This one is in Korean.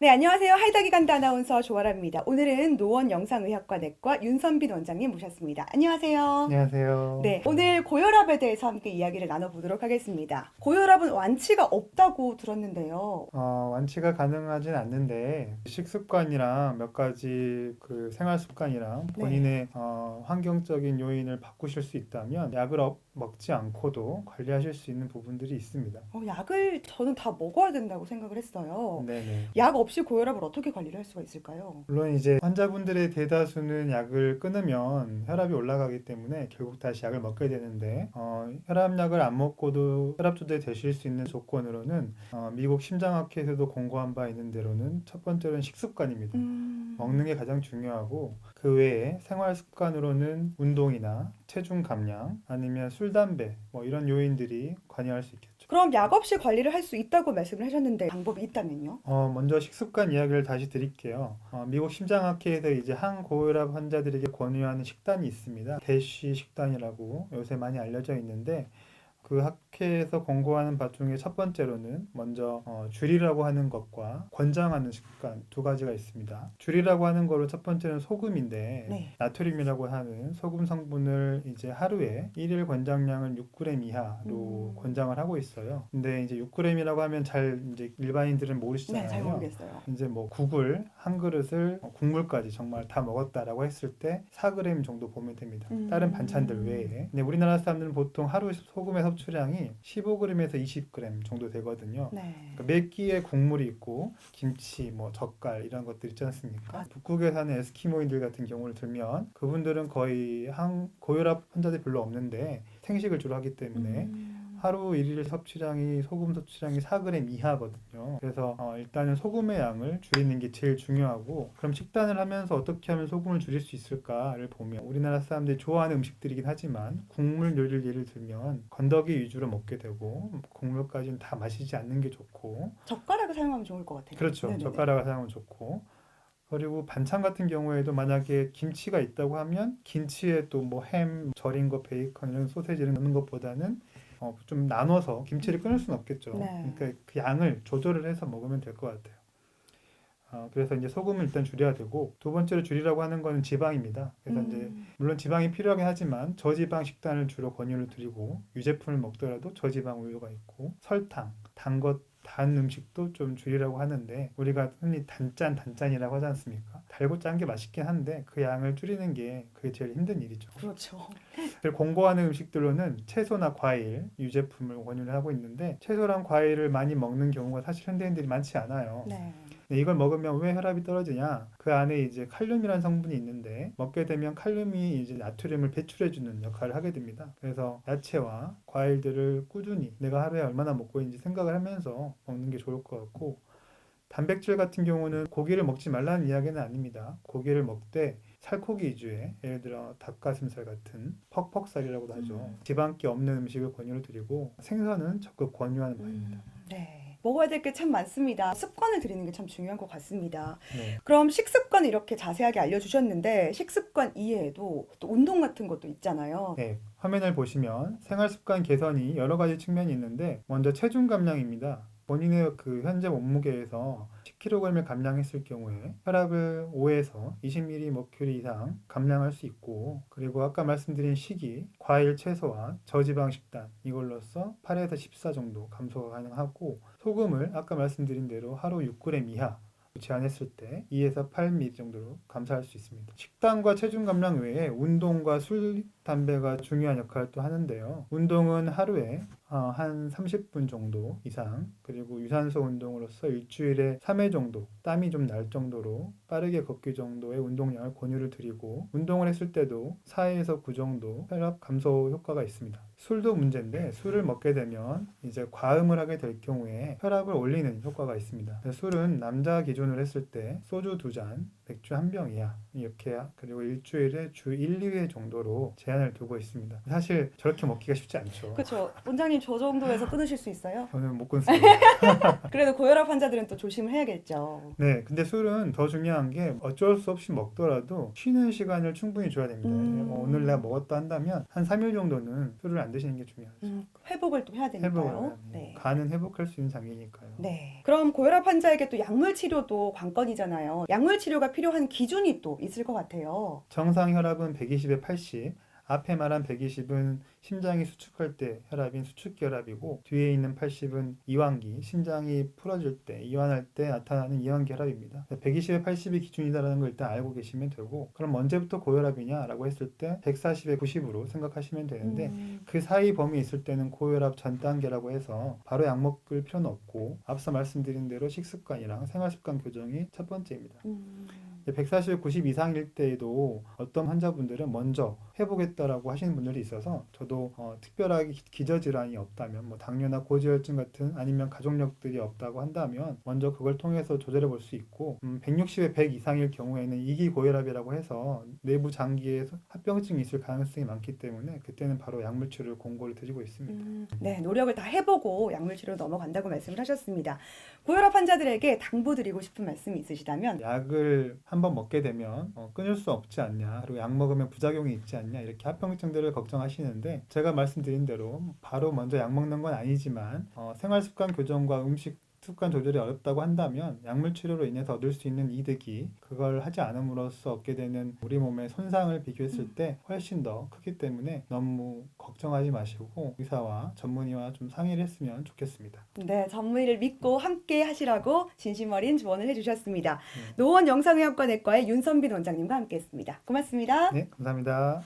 네, 안녕하세요. 하이다기 간다 아나운서 조아라입니다. 오늘은 노원 영상의학과 내과 윤선빈 원장님 모셨습니다. 안녕하세요. 안녕하세요. 네, 오늘 고혈압에 대해서 함께 이야기를 나눠보도록 하겠습니다. 고혈압은 완치가 없다고 들었는데요. 완치가 가능하진 않는데 식습관이랑 몇 가지 그 생활 습관이랑 네. 본인의 환경적인 요인을 바꾸실 수 있다면 약을 먹지 않고도 관리하실 수 있는 부분들이 있습니다. 약을 저는 다 먹어야 된다고 생각을 했어요. 네네. 약 없이 고혈압을 어떻게 관리를 할 수가 있을까요? 물론 이제 환자분들의 대다수는 약을 끊으면 혈압이 올라가기 때문에 결국 다시 약을 먹게 되는데 혈압약을 안 먹고도 혈압 조절이 되실 수 있는 조건으로는 미국 심장학회에서도 공고한 바 있는 대로는 첫 번째로는 식습관입니다. 먹는 게 가장 중요하고 그 외에 생활 습관으로는 운동이나 체중 감량 아니면 술, 담배 뭐 이런 요인들이 관여할 수 있겠죠. 그럼 약 없이 관리를 할 수 있다고 말씀을 하셨는데 방법이 있다면요? 먼저 식습관 이야기를 다시 드릴게요. 미국 심장학회에서 이제 항고혈압 환자들에게 권유하는 식단이 있습니다. 대쉬 식단이라고 요새 많이 알려져 있는데 그 학회에서 권고하는 바 중에 첫 번째로는 먼저 줄이라고 하는 것과 권장하는 습관 두 가지가 있습니다. 줄이라고 하는 거로 첫 번째는 소금인데 네. 나트륨이라고 하는 소금 성분을 이제 하루에 일일 권장량을 6g 이하로 음, 권장을 하고 있어요. 근데 이제 6g이라고 하면 잘 이제 일반인들은 네, 잘 모르시잖아요. 모르겠어요. 이제 뭐 국을 한 그릇을 국물까지 정말 다 먹었다라고 했을 때 4g 정도 보면 됩니다. 다른 반찬들 외에. 근데 우리나라 사람들은 보통 하루 소금의 섭취량이 15g에서 20g 정도 되거든요. 네. 그러니까 몇 끼의 국물이 있고 김치, 뭐 젓갈 이런 것들 있지 않습니까? 아. 북극에 사는 에스키모인들 같은 경우를 들면 그분들은 거의 고혈압 환자들이 별로 없는데 생식을 주로 하기 때문에 하루 일일 섭취량이 소금 섭취량이 4g 이하거든요. 그래서 일단은 소금의 양을 줄이는 게 제일 중요하고 그럼 식단을 하면서 어떻게 하면 소금을 줄일 수 있을까를 보면 우리나라 사람들이 좋아하는 음식들이긴 하지만 국물 요리를 예를 들면 건더기 위주로 먹게 되고 국물까지는 다 마시지 않는 게 좋고 젓가락을 사용하면 좋을 것 같아요. 그렇죠. 네네네. 젓가락을 사용하면 좋고 그리고 반찬 같은 경우에도 만약에 김치가 있다고 하면 김치에 또 뭐 햄, 절인 거, 베이컨 이런 소세지를 넣는 것보다는 좀 나눠서 김치를 끊을 수는 없겠죠. 네. 그러니까 그 양을 조절을 해서 먹으면 될 것 같아요. 그래서 이제 소금을 일단 줄여야 되고 두 번째로 줄이라고 하는 거는 지방입니다. 그래서 이제 물론 지방이 필요하긴 하지만 저지방 식단을 주로 권유를 드리고 유제품을 먹더라도 저지방 우유가 있고 설탕, 단 음식도 좀 줄이라고 하는데 우리가 흔히 단짠이라고 하지 않습니까? 달고 짠 게 맛있긴 한데 그 양을 줄이는 게 그게 제일 힘든 일이죠. 그렇죠. 그리고 공고하는 음식들로는 채소나 과일, 유제품을 권유를 하고 있는데 채소랑 과일을 많이 먹는 경우가 사실 현대인들이 많지 않아요. 네. 근데 이걸 먹으면 왜 혈압이 떨어지냐? 그 안에 이제 칼륨이라는 성분이 있는데 먹게 되면 칼륨이 이제 나트륨을 배출해주는 역할을 하게 됩니다. 그래서 야채와 과일들을 꾸준히 내가 하루에 얼마나 먹고 있는지 생각을 하면서 먹는 게 좋을 것 같고 단백질 같은 경우는 고기를 먹지 말라는 이야기는 아닙니다. 고기를 먹되 살코기 위주의 예를 들어 닭가슴살 같은 퍽퍽살이라고도 하죠. 지방기 없는 음식을 권유를 드리고 생선은 적극 권유하는 바입니다. 네. 먹어야 될 게 참 많습니다. 습관을 들이는 게 참 중요한 것 같습니다. 네. 그럼 식습관 이렇게 자세하게 알려주셨는데 식습관 이외에도 또 운동 같은 것도 있잖아요. 네, 화면을 보시면 생활 습관 개선이 여러 가지 측면이 있는데 먼저 체중 감량입니다. 본인의 그 현재 몸무게에서 10kg을 감량했을 경우에 혈압을 5에서 20mmHg 이상 감량할 수 있고 그리고 아까 말씀드린 식이 과일, 채소와 저지방 식단 이걸로써 8에서 14 정도 감소가 가능하고 소금을 아까 말씀드린 대로 하루 6g 이하 제한했을 때 2에서 8ml 정도로 감소할 수 있습니다. 식단과 체중 감량 외에 운동과 술, 담배가 중요한 역할을 또 하는데요. 운동은 하루에 한 30분 정도 이상 그리고 유산소 운동으로서 일주일에 3회 정도 땀이 좀 날 정도로 빠르게 걷기 정도의 운동량을 권유를 드리고 운동을 했을 때도 4에서 9 정도 혈압 감소 효과가 있습니다. 술도 문제인데 술을 먹게 되면 이제 과음을 하게 될 경우에 혈압을 올리는 효과가 있습니다. 술은 남자 기준으로 했을 때 소주 2잔, 맥주 1병 이하 이렇게 그리고 일주일에 주 1, 2회 정도로 제한을 두고 있습니다. 사실 저렇게 먹기가 쉽지 않죠. 그렇죠. 원장님 저 정도에서 끊으실 수 있어요? 저는 못 끊습니다. 그래도 고혈압 환자들은 또 조심을 해야겠죠. 네, 근데 술은 더 중요한 게 어쩔 수 없이 먹더라도 쉬는 시간을 충분히 줘야 됩니다. 뭐 오늘 내가 먹었다 한다면 한 3일 정도는 술을 안 드시는 게 중요하죠. 회복을 또 해야 되니까요. 회복을. 네. 간은 회복할 수 있는 장기니까요. 네. 그럼 고혈압 환자에게 또 약물 치료도 관건이잖아요. 약물 치료가 필요한 기준이 또 있을 것 같아요. 정상 혈압은 120에 80. 앞에 말한 120은 심장이 수축할 때 혈압인 수축기 혈압이고 뒤에 있는 80은 이완기, 심장이 풀어질 때, 이완할 때 나타나는 이완기 혈압입니다. 120에 80이 기준이다라는 걸 일단 알고 계시면 되고 그럼 언제부터 고혈압이냐라고 했을 때 140에 90으로 생각하시면 되는데 그 사이 범위에 있을 때는 고혈압 전 단계라고 해서 바로 약 먹을 필요는 없고 앞서 말씀드린 대로 식습관이랑 생활습관 교정이 첫 번째입니다. 140에 90 이상일 때에도 어떤 환자분들은 먼저 해보겠다라고 하시는 분들이 있어서 저도 특별하게 기저질환이 없다면 뭐 당뇨나 고지혈증 같은 아니면 가족력들이 없다고 한다면 먼저 그걸 통해서 조절해 볼 수 있고 160에 100 이상일 경우에는 이기 고혈압이라고 해서 내부 장기에 합병증이 있을 가능성이 많기 때문에 그때는 바로 약물 치료를 공고를 드리고 있습니다. 네, 노력을 다 해보고 약물 치료로 넘어간다고 말씀을 하셨습니다. 고혈압 환자들에게 당부드리고 싶은 말씀이 있으시다면 약을 한번 먹게 되면 끊을 수 없지 않냐, 그리고 약 먹으면 부작용이 있지 않냐 이렇게 합병증들을 걱정하시는데 제가 말씀드린 대로 바로 먼저 약 먹는 건 아니지만 생활습관 교정과 음식 습관 조절이 어렵다고 한다면 약물 치료로 인해서 얻을 수 있는 이득이 그걸 하지 않음으로써 얻게 되는 우리 몸의 손상을 비교했을 때 훨씬 더 크기 때문에 너무 걱정하지 마시고 의사와 전문의와 좀 상의를 했으면 좋겠습니다. 네, 전문의를 믿고 함께 하시라고 진심 어린 조언을 해주셨습니다. 노원 영상의학과 내과의 윤선빈 원장님과 함께했습니다. 고맙습니다. 네, 감사합니다.